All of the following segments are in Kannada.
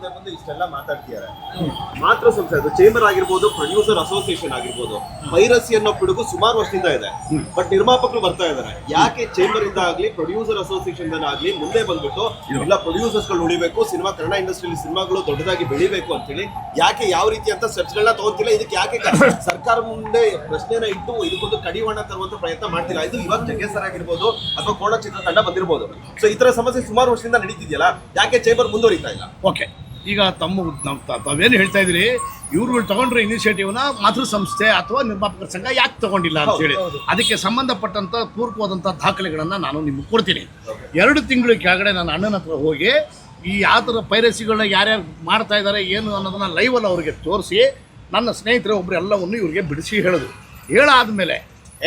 ಮುಂದೆ ಬಂದು ಇಷ್ಟೆಲ್ಲ ಮಾತಾಡ್ತಿದ್ದಾರೆ. ಮಾತ್ರ ಸಂಸ್ಥೆ ಅದು ಚೇಂಬರ್ ಆಗಿರ್ಬೋದು, ಪ್ರೊಡ್ಯೂಸರ್ ಅಸೋಸಿಯೇಷನ್ ಆಗಿರ್ಬೋದು, ಪೈರಸಿ ಅನ್ನೋ ಪಿಡುಗು ಸುಮಾರು ವರ್ಷದಿಂದ ಇದೆ. ಬಟ್ ನಿರ್ಮಾಪಕರು ಬರ್ತಾ ಇದ್ದಾರೆ. ಯಾಕೆ ಚೇಂಬರ್ ಇಂದ ಆಗ್ಲಿ ಪ್ರೊಡ್ಯೂಸರ್ ಅಸೋಸಿಯೇಷನ್ ಆಗ್ಲಿ ಮುಂದೆ ಬಂದ್ಬಿಟ್ಟು ಇಲ್ಲ ಪ್ರೊಡ್ಯೂಸರ್ಸ್ ಗಳು ಉಳಿಬೇಕು, ಸಿನಿಮಾ ಕನ್ನಡ ಇಂಡಸ್ಟ್ರಿಯಲ್ಲಿ ಸಿನಿಮಾಗಳು ದೊಡ್ಡದಾಗಿ ಬೆಳಿಬೇಕು ಅಂತೇಳಿ ಯಾಕೆ ಯಾವ ರೀತಿ ಅಂತ ಸ್ಟೆಪ್ಸ್ ಗಳನ್ನ ತಗೋತಿಲ್ಲ? ಇದಕ್ಕೆ ಯಾಕೆ ಸರ್ಕಾರ ಮುಂದೆ ಪ್ರಶ್ನೆನ ಇಟ್ಟು ಇದಕ್ಕೊಂದು ಕಡಿವಾಣ ತರುವಂತ ಪ್ರಯತ್ನ ಮಾಡ್ತಿಲ್ಲ? ಇದು ಇವಾಗ ಜಗ್ಗೇಶ್ ಸರ್ ಆಗಿರ್ಬೋದು ಅಥವಾ ಕೋಣ ಚಿತ್ರತಂಡ ಬಂದಿರಬಹುದು. ಸೊ ಈ ತರ ಸಮಸ್ಯೆ ಸುಮಾರು ವರ್ಷದಿಂದ ನಡೀತಿದೆಯಲ್ಲ, ಯಾಕೆ ಚೇಂಬರ್ ಮುಂದುವರಿತಾ ಇಲ್ಲ? ಓಕೆ, ಈಗ ತಾವೇನು ಹೇಳ್ತಾ ಇದ್ರಿ, ಇವ್ರುಗಳು ತಗೊಂಡ್ರೆ ಇನಿಷಿಯೇಟಿವ್ನ ಮಾತೃ ಸಂಸ್ಥೆ ಅಥವಾ ನಿರ್ಮಾಪಕರ ಸಂಘ ಯಾಕೆ ತಗೊಂಡಿಲ್ಲ ಅಂತ ಹೇಳಿ, ಅದಕ್ಕೆ ಸಂಬಂಧಪಟ್ಟಂತ ಪೂರ್ವವಾದಂಥ ದಾಖಲೆಗಳನ್ನು ನಾನು ನಿಮ್ಗೆ ಕೊಡ್ತೀನಿ. 2 ತಿಂಗಳ ಕೆಳಗಡೆ ನನ್ನ ಅಣ್ಣನ ಹತ್ರ ಹೋಗಿ ಈ ಯಾವ ಥರ ಪೈರಸಿಗಳನ್ನ ಯಾರ್ಯಾರು ಮಾಡ್ತಾ ಇದ್ದಾರೆ ಏನು ಅನ್ನೋದನ್ನ ಲೈವಲ್ಲಿ ಅವ್ರಿಗೆ ತೋರಿಸಿ, ನನ್ನ ಸ್ನೇಹಿತರು ಒಬ್ಬರು ಎಲ್ಲವನ್ನು ಇವ್ರಿಗೆ ಬಿಡಿಸಿ ಹೇಳಿದ್ರು. ಹೇಳಾದ್ಮೇಲೆ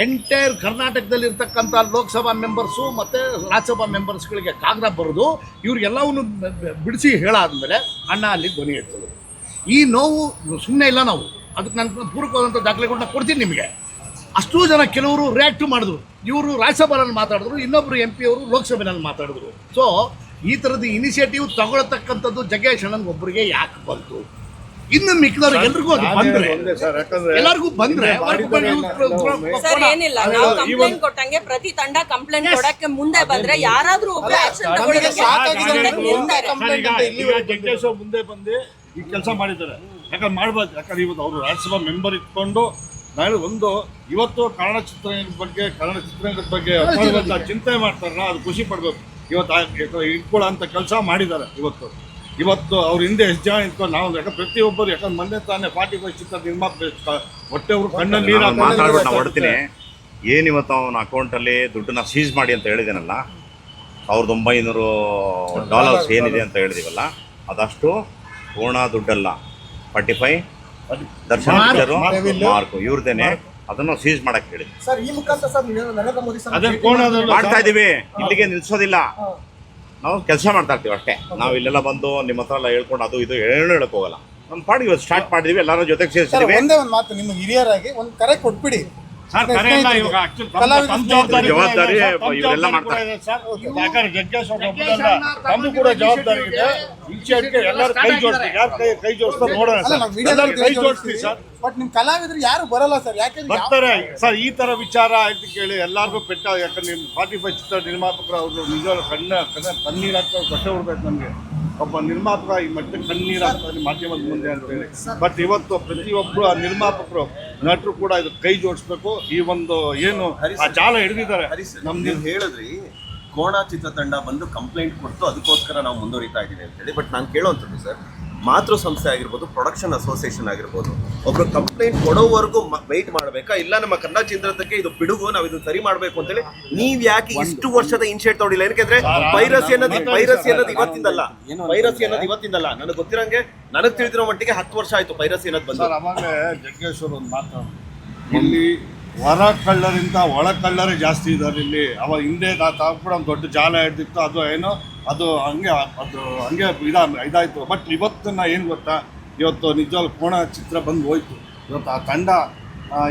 ಎಂಟೈರ್ ಕರ್ನಾಟಕದಲ್ಲಿ ಇರ್ತಕ್ಕಂಥ ಲೋಕಸಭಾ ಮೆಂಬರ್ಸು ಮತ್ತು ರಾಜ್ಯಸಭಾ ಮೆಂಬರ್ಸ್ಗಳಿಗೆ ಕಾಗದ ಬರೆದು ಇವ್ರಿಗೆಲ್ಲವನ್ನು ಬಿಡಿಸಿ ಹೇಳಾದ್ಮೇಲೆ ಅಣ್ಣ ಅಲ್ಲಿ ಧ್ವನಿ ಎತ್ತರು. ಈ ನೋವು ಸುಮ್ಮನೆ ಇಲ್ಲ, ನಾವು ಅದಕ್ಕೆ ನಾನು ಪೂರಕವಾದಂಥ ದಾಖಲೆಗಳನ್ನ ಕೊಡ್ತೀನಿ ನಿಮಗೆ. ಅಷ್ಟೂ ಜನ ಕೆಲವರು ರಿಯಾಕ್ಟ್ ಮಾಡಿದ್ರು, ಇವರು ರಾಜ್ಯಸಭೆಯಲ್ಲಿ ಮಾತಾಡಿದ್ರು, ಇನ್ನೊಬ್ಬರು MP ಅವರು ಲೋಕಸಭೆಯಲ್ಲಿ ಮಾತಾಡಿದ್ರು. ಸೊ ಈ ಥರದ ಇನಿಷಿಯೇಟಿವ್ ತಗೊಳ್ತಕ್ಕಂಥದ್ದು ಜಗ್ಗೇಶ್ ಅಣ್ಣನಿಗೆ ಒಬ್ಬರಿಗೆ ಯಾಕೆ ಬಂತು? ಇನ್ನು ಮಿಕ್ಕಿದವ್ರಿಗೆ ಎಲ್ರಿಗೂ ಅದು ಬಂದ್ರೆ, ಎಲ್ಲರಿಗೂ ಬಂದ್ರೆ ಸರ್ ಏನಿಲ್ಲ, ನಾವು ಕಂಪ್ಲೇಂಟ್ ಕೊಟ್ಟಂಗೆ ಪ್ರತಿ ತಂಡ ಕಂಪ್ಲೇಂಟ್ ಕೊಡಕ್ಕೆ ಮುಂದೆ ಬಂದ್ರೆ ಯಾರಾದ್ರೂ ಒಬ್ರು ಆಕ್ಷನ್ ತಗೊಳ್ಳೋದಕ್ಕೆ ಜಗ್ಗೇಶ್ ಅವ್ರು ಮುಂದೆ ಬಂದು ಈ ಕೆಲಸ ಮಾಡಿದ್ದಾರೆ. ಯಾಕಂದ್ರೆ ಮಾಡ್ಬೋದು, ಯಾಕಂದ್ರೆ ಇವತ್ತು ಅವರು ರಾಜ್ಯಸಭಾ ಮೆಂಬರ್ ಇಟ್ಕೊಂಡು ನಾನು ಇವತ್ತು ಕನ್ನಡ ಚಿತ್ರರಂಗದ ಬಗ್ಗೆ ಚಿಂತೆ ಮಾಡ್ತಾರಲ್ಲ, ಅದು ಖುಷಿ ಪಡ್ಬೇಕು. ಇವತ್ತು ಇಟ್ಕೊಳ್ಳೋ ಅಂತ ಕೆಲಸ ಮಾಡಿದ್ದಾರೆ. ಇವತ್ತು ಅವ್ರ ಹಿಂದೆ ಎಷ್ಟು ಜನ ಇಟ್ಕೊಂಡು ನಾವು ಯಾಕಂದ್ರೆ ಪ್ರತಿಯೊಬ್ಬರು, ಯಾಕಂದ್ರೆ ಮೊನ್ನೆ ತಾನೇ 45 ಚಿತ್ರ ನಿರ್ಮಾಪಕ ಹೊಟ್ಟೆ ಅವರು ಕಣ್ಣಲ್ಲಿ ನೀರು ಮಾತಾಡ್ಬಿಟ್ಟು ನಾವು ಹೊಡ್ತೀನಿ. ಏನಿವತ್ತು ಅವನ ಅಕೌಂಟಲ್ಲಿ ದುಡ್ಡನ್ನ ಸೀಸ್ ಮಾಡಿ ಅಂತ ಹೇಳಿದೇನಲ್ಲ, $1900 ಏನಿದೆ ಅಂತ ಹೇಳಿದೀವಲ್ಲ, ಅದಷ್ಟು ಪೂರ್ಣ ದುಡ್ಡಲ್ಲ. 45 ದರ್ಶನ್ ಪಿಕ್ಚರು ಮಾರ್ಕು ಇವ್ರದೇನೆ, ಅದನ್ನು ಸೀಸ್ ಮಾಡಕ್ಕೆ ಹೇಳಿ ಮಾಡ್ತಾ ಇದೀವಿ. ಇಲ್ಲಿಗೆ ನಿಲ್ಸೋದಿಲ್ಲ, ನಾವು ಕೆಲಸ ಮಾಡ್ತಾ ಇರ್ತೀವಿ ಅಷ್ಟೇ. ನಾವು ಇಲ್ಲೆಲ್ಲ ಬಂದು ನಿಮ್ಮ ಹತ್ರ ಎಲ್ಲ ಹೇಳ್ಕೊಂಡು ಅದು ಇದು ಹೇಳಕ್ ಹೋಗಲ್ಲ. ನಮ್ಮ ಪಾಡಿಗೆ ಇವತ್ತು ಸ್ಟಾರ್ಟ್ ಮಾಡಿದೀವಿ, ಎಲ್ಲರ ಜೊತೆಗೆ ಸೇರಿಸಿದೀವಿ. ಒಂದೇ ಒಂದು ಮಾತು, ನಿಮ್ಮ ಹಿರಿಯರಾಗಿ ಒಂದು ಕರೆ ಕೊಟ್ಬಿಡಿ. ಜವಾಬ್ದಾರಿ ಇವರೆಲ್ಲ ಮಾಡ್ತಾರೆ. ಯಾಕಂದ್ರೆ ಜಗ್ಗೇಶ್ ನಮಗೂ ಕೂಡ ಜವಾಬ್ದಾರಿ ಇದೆ. ಎಲ್ಲರೂ ಕೈ ಜೋಡಿಸ್ತೀವಿ, ಯಾರು ಕೈ ಜೋಡಿಸ್ತಾರೆ ನೋಡೋಣ ಸರ್, ಕೈ ಜೋಡಿಸ್ತೀವಿ ಸರ್. ಬಟ್ ನಿಮ್ ಕಲಾವಿದ್ರು ಯಾರು ಬರಲ್ಲ ಸರ್, ಯಾಕೆ ಬರ್ತಾರೆ ಸರ್? ಈ ತರ ವಿಚಾರ ಆಯ್ತು ಕೇಳಿ ಎಲ್ಲಾರ್ಗು ಪೆಟ್ಟ. ಯಾಕಂದ್ರೆ 45 ಚಿತ್ರ ನಿರ್ಮಾಪಕರು ಅವರು ನಿಜವಾದ ಕಣ್ಣೀರು ಹಾಕ್ತಾರೆ, ಬಟ್ಟೆ ಹೊಡ್ಬೇಕು. ನಮಗೆ ಒಬ್ಬ ನಿರ್ಮಾಪಕ ಈ ಮತ್ತೆ ಕಣ್ಣೀರು ಹಾಕ್ತಾರೆ ಮಾಧ್ಯಮದ ಮುಂದೆ ಅಂತ ಹೇಳಿ. ಬಟ್ ಇವತ್ತು ಪ್ರತಿಯೊಬ್ಬರು ಆ ನಿರ್ಮಾಪಕರು ನಟರು ಕೂಡ ಇದು ಕೈ ಜೋಡಿಸ್ಬೇಕು. ಈ ಒಂದು ಏನು ಆ ಜಾಲ ಹಿಡಿದಿದ್ದಾರೆ. ನಮ್ದು ಹೇಳಿದ್ರಿ ಕೋಣ ಚಿತ್ರತಂಡ ಬಂದು ಕಂಪ್ಲೇಂಟ್ ಕೊಟ್ಟು ಅದಕ್ಕೋಸ್ಕರ ನಾವು ಮುಂದುವರಿತಾ ಇದ್ದೀವಿ ಅಂತ ಹೇಳಿ. ಬಟ್ ನಾನು ಕೇಳುವಂಥದ್ದು ಸರ್, ಮಾತೃ ಸಂಸ್ಥೆ ಆಗಿರ್ಬೋದು, ಪ್ರೊಡಕ್ಷನ್ ಅಸೋಸಿಯೇಷನ್ ಆಗಿರ್ಬೋದು, ಒಬ್ರು ಕಂಪ್ಲೇಂಟ್ ಕೊಡೋವರೆಗೂ ವೆಯ್ಟ್ ಮಾಡಬೇಕಾ? ಇಲ್ಲ ನಮ್ಮ ಕನ್ನಡ ಚಿತ್ರಕ್ಕೆ ಇದು ಪಿಡುಗು, ನಾವು ಇದು ಸರಿ ಮಾಡಬೇಕು ಅಂತೇಳಿ ನೀವ್ ಯಾಕೆ ಇಷ್ಟು ವರ್ಷದ ಇನಿಷಿಯೇಟ್ ತಗೊಂಡಿಲ್ಲ? ಯಾಕೆಂದ್ರೆ ಪೈರಸಿ ಅನ್ನೋದು ಇವತ್ತಿಂದಲ್ಲ. ನನಗೆ ಗೊತ್ತಿರಂಗೆ, ನನಗೆ ತಿಳಿದಿರೋ ಮಟ್ಟಿಗೆ 10 ವರ್ಷ ಆಯ್ತು ಪೈರಸಿ ಅನ್ನೋದು ಬಂದು. ಆಮೇಲೆ ಜಗ್ಗೇಶ್ ಅವರು ಒಂದು ಮಾತಾಡ, ಇಲ್ಲಿ ಹೊರ ಕಳ್ಳರಿಂದ ಒಳ ಕಳ್ಳರೇ ಜಾಸ್ತಿ ಇದ್ದಾರೆ ಇಲ್ಲಿ. ಅವ ಹಿಂದೆ ಕೂಡ ಒಂದು ದೊಡ್ಡ ಜಾಲ ಹಿಡ್ದಿತ್ತು, ಅದು ಏನೋ ಅದು ಹಂಗೆ ಇದಾಯಿತು. ಬಟ್ ಇವತ್ತನ್ನ ಏನು ಗೊತ್ತಾ, ಇವತ್ತು ನಿಜವಾಗ್ಲೂ ಕೋಣ ಚಿತ್ರ ಬಂದು ಹೋಯ್ತು. ಇವತ್ತು ಆ ತಂಡ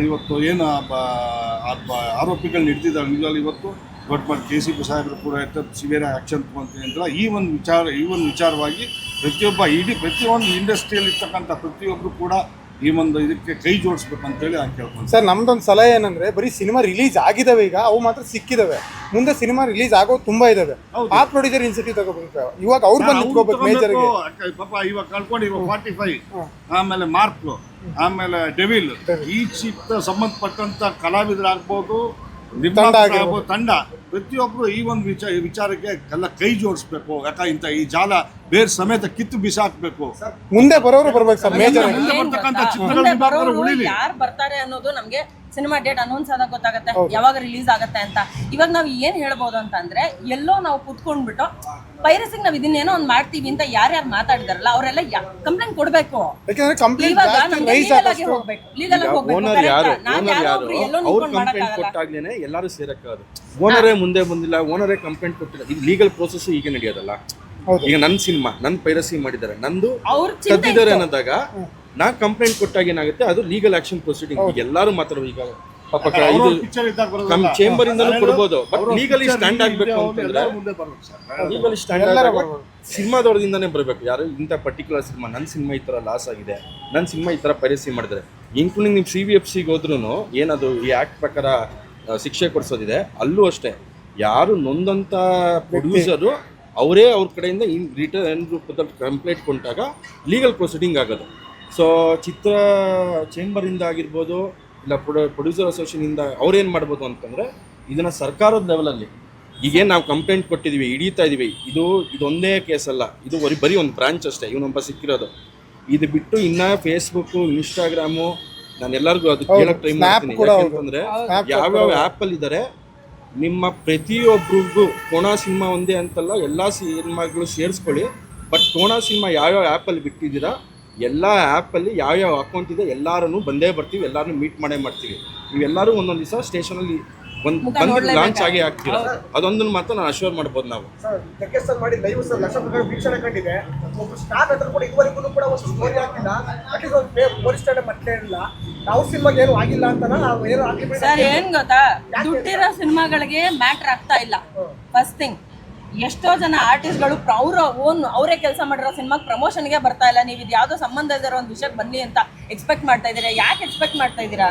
ಇವತ್ತು ಏನು ಆರೋಪಿಗಳನ್ನ ಹಿಡ್ದಿದ್ದಾರೆ. ನಿಜವಾಗ್ಲೂ ಇವತ್ತು ದೊಡ್ಡ KCP ಸಾಹೇಬರು ಕೂಡ ಸಿವಿಯರ್ ಆ್ಯಕ್ಷನ್ ತೊಗೊಳ್ತೀನಿ ಅಂತ ಈ ಒಂದು ವಿಚಾರವಾಗಿ ಪ್ರತಿಯೊಂದು ಇಂಡಸ್ಟ್ರಿಯಲ್ಲಿ ಇರ್ತಕ್ಕಂಥ ಪ್ರತಿಯೊಬ್ಬರು ಕೂಡ ಈ ಒಂದು ಇದಕ್ಕೆ ಕೈ ಜೋಡಿಸ್ಬೇಕು ಅಂತೇಳಿ ನಾನು ಕೇಳ್ಕೊಂಡು ಸರ್, ನಮ್ದೊಂದು ಸಲಹೆ ಏನಂದ್ರೆ, ಬರೀ ಸಿನಿಮಾ ರಿಲೀಸ್ ಆಗಿದಾವೆ, ಈಗ ಅವು ಮಾತ್ರ ಸಿಕ್ಕಿದಾವೆ. ಮುಂದೆ ಸಿನಿಮಾ ರಿಲೀಸ್ ಆಗೋ ತುಂಬಾ ಇದಾವೆ. ಆ ಪ್ರೊಡ್ಯೂಸರ್ ಇನ್ಸೆಂಟಿವ್ ತಗೋಬೇಕು. ಇವಾಗ ಅವ್ರು ಬಂದು ನಿಂತ್ಕೋಬೇಕು ಮೇಜರ್ಗೆ. ಪಾಪ ಇವಾಗ ಕಳ್ಕೊಂಡಿರೋ 45, ಆಮೇಲೆ ಮಾರ್ಕ್, ಆಮೇಲೆ ಡೆವಿಲ್, ಈ ಚಿತ್ರ ಸಂಬಂಧಪಟ್ಟಂತ ಕಲಾವಿದರಾಗ್ಬೋದು, ತಂಡ ಪ್ರತಿಯೊಬ್ಬರು ಈ ಒಂದು ವಿಚಾರಕ್ಕೆ ಎಲ್ಲ ಕೈ ಜೋಡಿಸ್ಬೇಕು. ಯಾಕಂತ ಈ ಜಾಲ ಬೇರೆ ಸಮೇತ ಕಿತ್ತು ಬಿಸಾಕ್ಬೇಕು. ಮುಂದೆ ಬರೋರು ಬರ್ಬೇಕು ಸರ್, ಮೇಜರ್ ಯಾರು ಬರ್ತಾರೆ ಅನ್ನೋದು ನಮ್ಗೆ ಸಿನಿಮಾ ಡೇಟ್ ಅನೌನ್ಸ್ ಆದಾಗ ಗೊತ್ತಾಗತ್ತೆ, ಯಾವಾಗ ರಿಲೀಸ್ ಆಗತ್ತೆ ಅಂತ. ಇವಾಗ ನಾವು ಏನ್ ಹೇಳ್ಬೋದು ಅಂತಂದ್ರೆ, ಎಲ್ಲೋ ನಾವು ಕುತ್ಕೊಂಡ್ಬಿಟ್ಟು ಪೈರಸಿಗೆ ನಾವು ಇದನ್ನೇನೋ ಒಂದು ಮಾಡ್ತೀವಿ ಅಂತ ಯಾರ್ಯಾರು ಮಾತಾಡಿದಾರಲ್ಲ ಅವರೆಲ್ಲ ಕಂಪ್ಲೇಂಟ್ ಕೊಡ್ಬೇಕು. ಇವಾಗ ನಮ್ಗೆ ಲೀಗಲ್ ಆಗಿ ಹೋಗ್ಬೇಕು. ಅವ್ರು ಕಂಪ್ಲೇಂಟ್ ಕೊಟ್ಟಾಗ್ಲೇನೆ ಎಲ್ಲರೂ ಸೇರಕ್ಕಾಗದು. ಓನರೇ ಮುಂದೆ ಬಂದಿಲ್ಲ, ಓನರೇ ಕಂಪ್ಲೇಂಟ್ ಕೊಟ್ಟಿಲ್ಲ. ಈಗ ಲೀಗಲ್ ಪ್ರೋಸೆಸ್ ಈಗ ನಡೆಯೋದಲ್ಲ. ಈಗ ನನ್ನ ಸಿನಿಮಾ ನನ್ನ ಪೈರಸಿ ಮಾಡಿದ್ದಾರೆ, ನಂದು ಕದ್ದಿದ್ದಾರೆ ಅನ್ನೋದಾಗ ನಾ ಕಂಪ್ಲೇಂಟ್ ಕೊಟ್ಟಾಗ ಏನಾಗುತ್ತೆ, ಅದು ಲೀಗಲ್ ಆಕ್ಷನ್ ಪ್ರೊಸೀಡಿಂಗ್. ಈಗ ಎಲ್ಲರೂ ಮಾತಾಡೋದು. ಈಗ ಪಾಪ ಅವ್ರ ಇದು ಪಿಕ್ಚರ್ ಇದ್ದಾಗ ಬರೋದಲ್ಲ. ಚೇಂಬರ್ ಇಂದಲೂ ಕೊಡ್ಬೋದು ಬಟ್ ಅವ್ರ ಲೀಗಲಿ picture ಸ್ಟ್ಯಾಂಡ್ ಆಗ್ಬೇಕು ಅವ್ರು ಅಂತಂದ್ರೆ ಎಲ್ಲರೂ ಮುಂದೆ ಬರ್ಬೇಕು ಸರ್. ಲೀಗಲಿ ಸ್ಟ್ಯಾಂಡ್ ಎಲ್ಲರೂ ಆದಾಗ ಬರ್ಬೋದು. ಸಿನಿಮಾದವ್ರದಿಂದಾನೇ ಬರಬೇಕು. ಯಾರು ಇಂಥ ಪರ್ಟಿಕ್ಯುಲರ್ ಸಿನಿಮಾ ನನ್ನ ಸಿನಿಮಾ ಈ ಥರ ಲಾಸ್ ಆಗಿದೆ, ನನ್ನ ಸಿನಿಮಾ ಈ ಥರ ಪೈರಸಿ ಮಾಡಿದ್ರೆ, ಇನ್ಕ್ಲೂಡಿಂಗ್ ನೀವು CVFCಗೆ ಹೋದ್ರೂ ಏನದು ಈ ಆ್ಯಕ್ಟ್ ಪ್ರಕಾರ ಶಿಕ್ಷೆ ಕೊಡಿಸೋದಿದೆ. ಅಲ್ಲೂ ಅಷ್ಟೇ ಯಾರು ನೊಂದಂಥ ಪ್ರೊಡ್ಯೂಸರು ಅವರೇ ಅವ್ರ ಕಡೆಯಿಂದ ರಿಟರ್ನ್ ರೂಪದಲ್ಲಿ ಕಂಪ್ಲೇಂಟ್ ಕೊಟ್ಟಾಗ ಲೀಗಲ್ ಪ್ರೊಸೀಡಿಂಗ್ ಆಗೋದು. ಸೊ ಚಿತ್ರ ಚೇಂಬರಿಂದ ಆಗಿರ್ಬೋದು ಇಲ್ಲ ಪ್ರೊಡ್ಯೂಸರ್ ಅಸೋಸಿಯೇಷನಿಂದ ಅವ್ರೇನು ಮಾಡ್ಬೋದು ಅಂತಂದರೆ ಇದನ್ನು ಸರ್ಕಾರದ ಲೆವೆಲಲ್ಲಿ ಈಗೇನು ನಾವು ಕಂಪ್ಲೇಂಟ್ ಕೊಟ್ಟಿದ್ದೀವಿ, ಹಿಡಿತಾ ಇದ್ದೀವಿ, ಇದೊಂದೇ ಕೇಸ್ ಅಲ್ಲ, ಇದು ಬರೀ ಒಂದು ಬ್ರಾಂಚ್ ಅಷ್ಟೇ ಇವನೊಬ್ಬ ಸಿಕ್ಕಿರೋದು. ಇದು ಬಿಟ್ಟು ಇನ್ನು ಫೇಸ್ಬುಕ್ಕು, ಇನ್ಸ್ಟಾಗ್ರಾಮು, ನಾನು ಎಲ್ಲರಿಗೂ ಅದು ಕೇಳೋಕ್ಕೆ ಟ್ರೈ ಮಾಡ್ತೀನಿ. ಯಾಕೆಂತಂದರೆ ಯಾವ್ಯಾವ ಆ್ಯಪಲ್ಲಿ ಇದ್ದಾರೆ ನಿಮ್ಮ ಪ್ರತಿಯೊಬ್ಬರಿಗೂ ಕೋಣ ಸಿನಿಮಾ ಒಂದೇ ಅಂತಲ್ಲ, ಎಲ್ಲ ಸಿನಿಮಾಗಳು ಸೇರಿಸ್ಕೊಳ್ಳಿ. ಬಟ್ ಕೋಣ ಸಿನಿಮಾ ಯಾವ್ಯಾವ ಆ್ಯಪಲ್ಲಿ ಬಿಟ್ಟಿದ್ದೀರಾ ಎಲ್ಲ ಆ್ಯಪಲ್ಲಿ ಯಾವ್ಯಾವ ಅಕೌಂಟ್ ಇದೆ ಎಲ್ಲರೂ ಬಂದೇ ಬರ್ತೀವಿ, ಎಲ್ಲರೂ ಮೀಟ್ ಮಾಡೇ ಮಾಡ್ತೀವಿ. ನೀವೆಲ್ಲರೂ ಒಂದೊಂದು ದಿವಸ ಸ್ಟೇಷನಲ್ಲಿ ಬಂದು ಲಾಂಚ್ ಆಗಿ ಆಗ್ತೀರ. ಅದೊಂದನ್ನು ಮಾತ್ರ ನಾನು ಅಶ್ಯೂರ್ ಮಾಡ್ಬೋದು ನಾವು. ಜಗ್ಗೇಶ್ ಸರ್ ಮಾಡಿ ಲೈವ್ ಸರ್ ಲಕ್ಷ ವೀಕ್ಷಣೆ ಕಂಡಿದೆ. ಒಬ್ಬ ಸ್ಟಾರ್ ಹತ್ರ ಕೂಡ ಇದುವರೆಗೂ ಕೂಡ ಒಂದು ಸ್ಟೋರಿ ಹಾಕಿಲ್ಲ, ಅಟ್ಲೀಸ್ಟ್ ಒಂದು ಪೊಲೀಸ್ ಸ್ಟೇಷನ್ ಮತ್ತೆ ಇಲ್ಲ. ನಾವು ಸಿನಿಮಾಗೆ ಏನು ಆಗಿಲ್ಲ ಅಂತ ಏನು ಆಗಲಿ ಸರ್. ಏನ್ ಗೊತ್ತಾ, ದುಡ್ಡಿರೋ ಸಿನಿಮಾಗಳಿಗೆ ಮ್ಯಾಟ್ರ್ ಆಗ್ತಾ ಇಲ್ಲ. ಫಸ್ಟ್ ಥಿಂಗ್, ಎಷ್ಟೋ ಜನ ಆರ್ಟಿಸ್ಟ್ಗಳು ಅವರೇ ಕೆಲಸ ಮಾಡಿರೋ ಸಿನಿಮಾಗೆ ಪ್ರಮೋಷನ್ಗೆ ಬರ್ತಾ ಇಲ್ಲ. ನೀವು ಇದು ಯಾವುದೋ ಸಂಬಂಧ ಇರೋ ಒಂದು ವಿಷಯಕ್ಕೆ ಬನ್ನಿ ಅಂತ ಎಕ್ಸ್ಪೆಕ್ಟ್ ಮಾಡ್ತಾ ಇದ್ದೀರಾ. ಯಾಕೆ ಎಕ್ಸ್ಪೆಕ್ಟ್ ಮಾಡ್ತಾ ಇದ್ದೀರಾ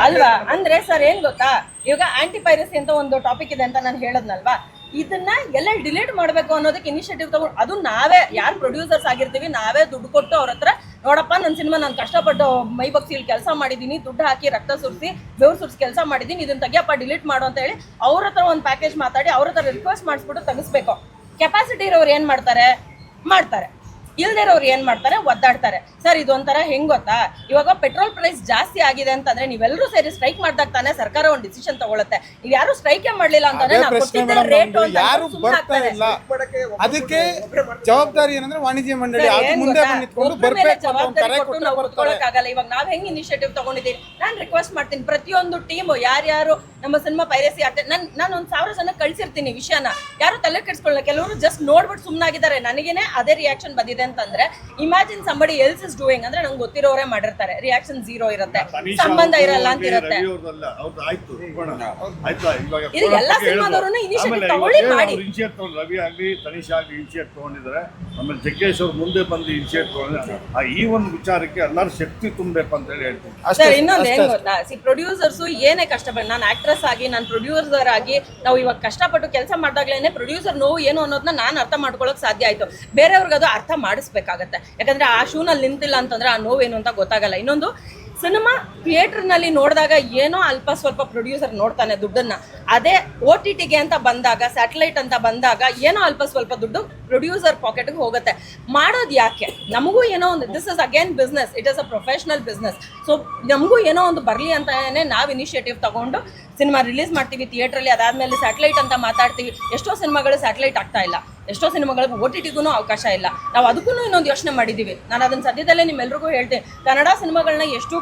ಅಲ್ವಾ? ಅಂದ್ರೆ ಸರ್ ಏನ್ ಗೊತ್ತಾ, ಇವಾಗ ಆಂಟಿ ಪೈರಸಿ ಅಂತ ಒಂದು ಟಾಪಿಕ್ ಇದೆ ಅಂತ ನಾನು ಹೇಳದ್ನಲ್ವಾ, ಇದನ್ನ ಎಲ್ಲ ಡಿಲೀಟ್ ಮಾಡಬೇಕು ಅನ್ನೋದಕ್ಕೆ ಇನಿಷಿಯೇಟಿವ್ ತಗೊಂಡು, ಅದು ನಾವೇ ಯಾರು ಪ್ರೊಡ್ಯೂಸರ್ಸ್ ಆಗಿರ್ತೀವಿ ನಾವೇ ದುಡ್ಡು ಕೊಟ್ಟು ಅವ್ರ ಹತ್ರ, ನೋಡಪ್ಪ ನನ್ನ ಸಿನಿಮಾ ನಾನು ಕಷ್ಟಪಟ್ಟು ಮೈ ಬಗ್ಸಿ ಇಲ್ಲಿ ಕೆಲಸ ಮಾಡಿದ್ದೀನಿ, ದುಡ್ಡು ಹಾಕಿ ರಕ್ತ ಸುರಿಸಿ ಬೆವ್ರು ಸುರಿಸಿ ಕೆಲಸ ಮಾಡಿದ್ದೀನಿ, ಇದನ್ನ ತೆಗಿಯಪ್ಪ ಡಿಲೀಟ್ ಮಾಡು ಅಂತ ಹೇಳಿ ಅವ್ರ ಹತ್ರ ಒಂದು ಪ್ಯಾಕೇಜ್ ಮಾತಾಡಿ ಅವ್ರ ಹತ್ರ ರಿಕ್ವೆಸ್ಟ್ ಮಾಡಿಸ್ಬಿಟ್ಟು ತೆಗಿಸ್ಬೇಕು. ಕೆಪಾಸಿಟಿ ಇರೋರು ಏನು ಮಾಡ್ತಾರೆ, ಇಲ್ದಿರೋರು ಏನು ಮಾಡ್ತಾರೆ, ಒದ್ದಾಡ್ತಾರೆ. ಸರ್ ಇದೊಂಥರ ಹೆಂಗ್ ಗೊತ್ತಾ, ಇವಾಗ ಪೆಟ್ರೋಲ್ ಪ್ರೈಸ್ ಜಾಸ್ತಿ ಆಗಿದೆ ಅಂತಂದ್ರೆ ನೀವೆಲ್ಲರೂ ಸೇರಿ ಸ್ಟ್ರೈಕ್ ಮಾಡಿದಾಗ ತಾನೇ ಸರ್ಕಾರ ಒಂದು ಡಿಸಿಷನ್ ತಗೊಳುತ್ತೆ. ನೀವು ಯಾರು ಸ್ಟ್ರೈಕೇ ಮಾಡಲಿಲ್ಲ ಅಂತಂದ್ರೆ ಯಾರು ಬರ್ತಾ ಇಲ್ಲ. ಅದಕ್ಕೆ ಜವಾಬ್ದಾರಿ ಏನಂದ್ರೆ ವಾಣಿಜ್ಯ ಮಂಡಳಿ ಅದು ಮುಂದೆ ಬಂದು ನಿಂತ್ಕೊಂಡು ಬರ್ಬೇಕು ಅಂತ ಕರೆ ಕೊಟ್ಟು ಬರ್ತಾರೆ. ಇವಾಗ ನಾವ್ ಹೆಂಗ್ ಇನಿಷಿಯೇಟಿವ್ ತಗೊಂಡಿದ್ದೀವಿ, ನಾನು ರಿಕ್ವೆಸ್ಟ್ ಮಾಡ್ತೀನಿ ಪ್ರತಿಯೊಂದು ಟೀಮ್ ಯಾರ್ಯಾರು ನಮ್ಮ ಸಿನಿಮಾ ಪೈರಸಿ ಆಗ್ತದೆ, ನಾನು ಒಂದು 1000 ಜನ ಕಳ್ಸಿರ್ತೀನಿ ವಿಷಯನ, ಯಾರು ತಲೆ ಕೆಡಿಸ್ಕೊಳ್ಳಲ್ಲ. ಕೆಲವರು ಜಸ್ಟ್ ನೋಡ್ಬಿಟ್ಟು ಸುಮ್ಮನಾಗಿದ್ದಾರೆ. ನನಗೇನೆ ಅದೇ ರಿಯಾಕ್ಷನ್ ಬಂದಿದೆ ಅಂತಂದ್ರೆ, imagine somebody else is doing ಅಂದ್ರೆ ನಂಗೆ ಗೊತ್ತಿರೋರೇ ಮಾಡಿರ್ತಾರೆ, ರಿಯಾಕ್ಷನ್ 0 ಇರುತ್ತೆ, ಸಂಬಂಧ ಇರಲ್ಲ ಅಂತ ಇರುತ್ತೆ. ಇದು ಎಲ್ಲ ಸಿನಿಮಾದವರು ಇನಿಷಿಯೇಟಿವ್ ತಗೊಳ್ಳಿ ಮಾಡಿ. ರವಿ ಆಗ್ಲಿ ತನಿಷ್ ಆಗ್ಲಿ ಇನಿಷಿಯೇಟ್ ತಗೊಂಡಿದ್ದಾರೆ. ಆಮೇಲೆ ಜಗ್ಗೇಶ್ ಅವ್ರು ಮುಂದೆ ಬಂದು ಇನಿಷಿಯೇಟ್ ತಗೊಂಡಿದ್ದಾರೆ. ಈ ಒಂದು ವಿಚಾರಕ್ಕೆ ಎಲ್ಲರೂ ಶಕ್ತಿ ತುಂಬಬೇಕು ಅಂತ ಹೇಳಿ ಹೇಳ್ತೀನಿ. ಸರ್ ಇನ್ನೊಂದು ಏನ್ ಗೊತ್ತಾ, ಪ್ರೊಡ್ಯೂಸರ್ಸ್ ಏನೇ ಕಷ್ಟಪಟ್ಟು, ನಾನು ಆಕ್ಟ್ರೆಸ್ ಆಗಿ ನಾನು ಪ್ರೊಡ್ಯೂಸರ್ ಆಗಿ ನಾವು ಇವಾಗ ಕಷ್ಟಪಟ್ಟು ಕೆಲಸ ಮಾಡಿದಾಗ್ಲೇನೆ ಪ್ರೊಡ್ಯೂಸರ್ ನೋವು ಏನು ಅನ್ನೋದನ್ನ ನಾನು ಅರ್ಥ ಮಾಡ್ಕೊಳ್ಳೋಕೆ ಸಾಧ್ಯ ಆಯ್ತು. ಬೇರೆಯವ್ರಿಗೆ ಅದು ಅರ್ಥ ಮಾಡಿಸ್ಬೇಕಾಗತ್ತೆ. ಯಾಕಂದ್ರೆ ಆ ಶೂನಲ್ಲಿ ನಿಂತಿಲ್ಲ ಅಂತಂದ್ರೆ ಆ ನೋವೇನು ಅಂತ ಗೊತ್ತಾಗಲ್ಲ. ಇನ್ನೊಂದು, ಸಿನಿಮಾ ಥಿಯೇಟರ್ನಲ್ಲಿ ನೋಡಿದಾಗ ಏನೋ ಅಲ್ಪ ಸ್ವಲ್ಪ ಪ್ರೊಡ್ಯೂಸರ್ ನೋಡ್ತಾನೆ ದುಡ್ಡನ್ನ, ಅದೇ OTTಗೆ ಅಂತ ಬಂದಾಗ, ಸ್ಯಾಟಲೈಟ್ ಅಂತ ಬಂದಾಗ ಏನೋ ಅಲ್ಪ ಸ್ವಲ್ಪ ದುಡ್ಡು ಪ್ರೊಡ್ಯೂಸರ್ ಪಾಕೆಟ್ಗೆ ಹೋಗುತ್ತೆ. ಮಾಡೋದು ಯಾಕೆ? ನಮಗೂ ಏನೋ ಒಂದು, this is again business, it is a professional business. So ನಮಗೂ ಏನೋ ಒಂದು ಬರಲಿ ಅಂತಾನೆ ನಾವು ಇನಿಷಿಯೇಟಿವ್ ತಗೊಂಡು ಸಿನಿಮಾ ರಿಲೀಸ್ ಮಾಡ್ತೀವಿ ಥಿಯೇಟ್ರಲ್ಲಿ. ಅದಾದಮೇಲೆ ಸ್ಯಾಟಲೈಟ್ ಅಂತ ಮಾತಾಡ್ತೀವಿ. ಎಷ್ಟೋ ಸಿನಿಮಾಗಳು ಸ್ಯಾಟಲೈಟ್ ಆಗ್ತಾ ಇಲ್ಲ, ಎಷ್ಟೋ ಸಿನಿಮಾಗಳಿಗೆ OTTಗೂ ಅವಕಾಶ ಇಲ್ಲ. ನಾವು ಅದಕ್ಕೂ ಇನ್ನೊಂದು ಯೋಚನೆ ಮಾಡಿದ್ದೀವಿ. ನಾನು ಅದನ್ನು ಸದ್ಯದಲ್ಲೇ ನಿಮ್ಮೆಲ್ರಿಗೂ ಹೇಳ್ತೀನಿ, ಕನ್ನಡ ಸಿನಿಮಾಗಳನ್ನ ಎಷ್ಟು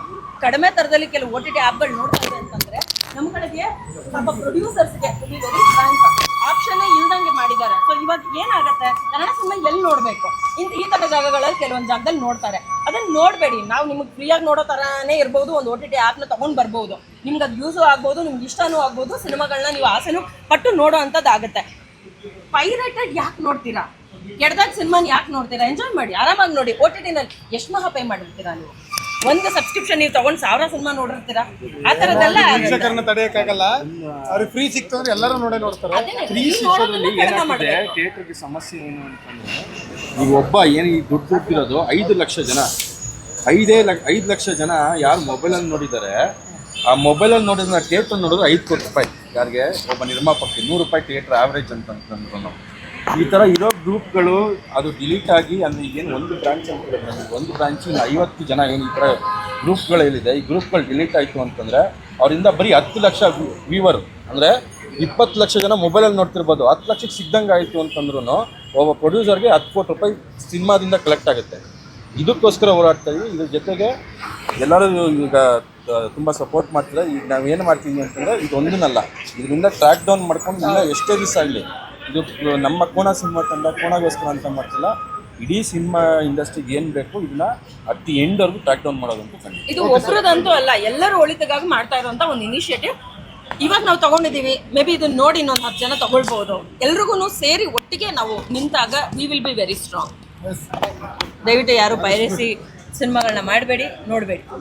ಕಡಿಮೆ ಥರದಲ್ಲಿ ಕೆಲವು OTT ಆ್ಯಪ್ಗಳು ನೋಡ್ತಾ ಇದೆ ಅಂತಂದರೆ, ನಮ್ಮ ಕಡೆಗೆ ಸ್ವಲ್ಪ ಪ್ರೊಡ್ಯೂಸರ್ಸ್ಗೆ ಆಪ್ಷನ್ನೇ ಇಲ್ದಂಗೆ ಮಾಡಿದ್ದಾರೆ. ಸೊ ಇವಾಗ ಏನಾಗುತ್ತೆ, ಕನ್ನಡ ಸಿನಿಮಾ ಎಲ್ಲಿ ನೋಡಬೇಕು, ಈ ಥರ ಜಾಗಗಳಲ್ಲಿ ಕೆಲವೊಂದು ಜಾಗದಲ್ಲಿ ನೋಡ್ತಾರೆ. ಅದನ್ನು ನೋಡಬೇಡಿ. ನಾವು ನಿಮಗೆ ಫ್ರೀಯಾಗಿ ನೋಡೋ ಥರನೇ ಇರ್ಬೋದು, ಒಂದು OTT ಆ್ಯಪ್ನ ತೊಗೊಂಡು ಬರ್ಬೋದು, ನಿಮ್ಗೆ ಅದು ಯೂಸು ಆಗ್ಬೋದು, ನಿಮ್ಗೆ ಇಷ್ಟನೂ ಆಗ್ಬೋದು, ಸಿನಿಮಾಗಳನ್ನ ನೀವು ಆಸೆನೂ ಪಟ್ಟು ನೋಡೋ ಅಂಥದ್ದು ಆಗುತ್ತೆ. ಪೈರೇಟೆಡ್ ಯಾಕೆ ನೋಡ್ತೀರಾ? ಕೆಡ್ದಾಗ ಸಿನಿಮಾನ ಯಾಕೆ ನೋಡ್ತೀರಾ? ಎಂಜಾಯ್ ಮಾಡಿ, ಆರಾಮಾಗಿ ನೋಡಿ. OTTನಲ್ಲಿ ಎಷ್ಟು ಮಹಾ ಪೇ ಮಾಡಿರ್ತೀರಾ ನೀವು? ಒಂದು ಸಬ್ಸ್ಕ್ರಿಪ್ಷನ್ ನೀವು ತಗೊಂಡು 1000 ಸಿನಿಮಾ ನೋಡಿರ್ತೀರಾ? ಆ ಥರದ್ದೆಲ್ಲ ವೀಕ್ಷಕರನ್ನ ತಡೆಯಕ್ಕಾಗಲ್ಲ. ಅವ್ರಿಗೆ ಫ್ರೀ ಸಿಕ್ತು ಅಂದ್ರೆ ಎಲ್ಲರೂ ನೋಡ್ತಾರೆ. ಥಿಯೇಟರ್ಗೆ ಸಮಸ್ಯೆ ಏನು ಅಂತಂದ್ರೆ, ಈಗ ಒಬ್ಬ ಏನು ಈ ದುಡ್ಡು ಕೊಟ್ಟಿರೋದು 5 ಲಕ್ಷ ಜನ, 5 ಲಕ್ಷ ಜನ ಯಾರು ಮೊಬೈಲಲ್ಲಿ ನೋಡಿದ್ದಾರೆ, ಆ ಮೊಬೈಲಲ್ಲಿ ನೋಡಿದ್ರೆ ಥಿಯೇಟರ್ ನೋಡಿದ್ರೆ 5 ಕೋಟಿ ರೂಪಾಯಿ. ಯಾರಿಗೆ? ಒಬ್ಬ ನಿರ್ಮಾಪಕಕ್ಕೆ 100 ರೂಪಾಯಿ ಥಿಯೇಟರ್ ಆವ್ರೇಜ್ ಅಂತಂದ್ರು. ಈ ಥರ ಇರೋ ಗ್ರೂಪ್ಗಳು ಅದು ಡಿಲೀಟ್ ಆಗಿ, ಅಂದರೆ ಈಗೇನು ಒಂದು ಬ್ರಾಂಚ್ ಅಂತ ಒಂದು ಬ್ರಾಂಚಿನ 50 ಜನ ಏನು ಈ ಥರ ಗ್ರೂಪ್ಗಳೇನಿದೆ, ಈ ಗ್ರೂಪ್ಗಳು ಡಿಲೀಟ್ ಆಯಿತು ಅಂತಂದರೆ ಅವರಿಂದ ಬರೀ 10 ಲಕ್ಷ ವ್ಯೂವರು, ಅಂದರೆ 20 ಲಕ್ಷ ಜನ ಮೊಬೈಲಲ್ಲಿ ನೋಡ್ತಿರ್ಬೋದು. 10 ಲಕ್ಷಕ್ಕೆ ಸಿಗ್ದಂಗೆ ಆಯಿತು ಅಂತಂದ್ರೂ ಒಬ್ಬ ಪ್ರೊಡ್ಯೂಸರ್ಗೆ 10 ಕೋಟಿ ರೂಪಾಯಿ ಸಿನಿಮಾದಿಂದ ಕಲೆಕ್ಟ್ ಆಗುತ್ತೆ. ಇದಕ್ಕೋಸ್ಕರ ಹೋರಾಡ್ತಾ ಇದ್ದೀವಿ. ಇದ್ರ ಜೊತೆಗೆ ಎಲ್ಲರೂ ಈಗ ತುಂಬ ಸಪೋರ್ಟ್ ಮಾಡ್ತಾರೆ. ಈಗ ನಾವೇನು ಮಾಡ್ತೀವಿ ಅಂತಂದರೆ, ಇದೊಂದನ್ನಲ್ಲ, ಇದರಿಂದ ಟ್ರ್ಯಾಕ್ ಡೌನ್ ಮಾಡ್ಕೊಂಡು ಇಲ್ಲ ಎಷ್ಟೇ ದಿವಸ ಆಗಲಿ, ಇದು ನಮ್ಮ ಕೋಣ ಸಿನಿಮಾ ತಂಡ ಕೋಣಗೋಸ್ಕರ ಅಂತ ಮಾಡ್ತಿಲ್ಲ, ಇಡೀ ಸಿನಿಮಾ ಇಂಡಸ್ಟ್ರಿಗೆ ಏನು ಬೇಕು ಇದನ್ನ ಅಟ್ ದಿ ಎಂಡ್ವರೆಗೂ ಟ್ರ್ಯಾಕ್ ಡೌನ್ ಮಾಡೋದಂತೂ ಖಂಡಿತ. ಇದು ಒಬ್ರದಂತೂ ಅಲ್ಲ, ಎಲ್ಲರೂ ಒಳಿತಿಗಾಗಿ ಮಾಡ್ತಾ ಇರುವಂತ ಒಂದು ಇನಿಷಿಯೇಟಿವ್ ಇವಾಗ ನಾವು ತಗೊಂಡಿದ್ದೀವಿ. ಮೇ ಬಿ ಇದನ್ನ ನೋಡಿ ಇನ್ನೊಂದು 10 ಜನ ತಗೊಳ್ಬಹುದು. ಎಲ್ರಿಗೂ ಸೇರಿ ಒಟ್ಟಿಗೆ ನಾವು ನಿಂತಾಗ we will be very strong. ದಯವಿಟ್ಟು ಯಾರು ಪೈರಸಿ ಸಿನಿಮಾಗಳನ್ನ ಮಾಡಬೇಡಿ, ನೋಡಬೇಡಿ.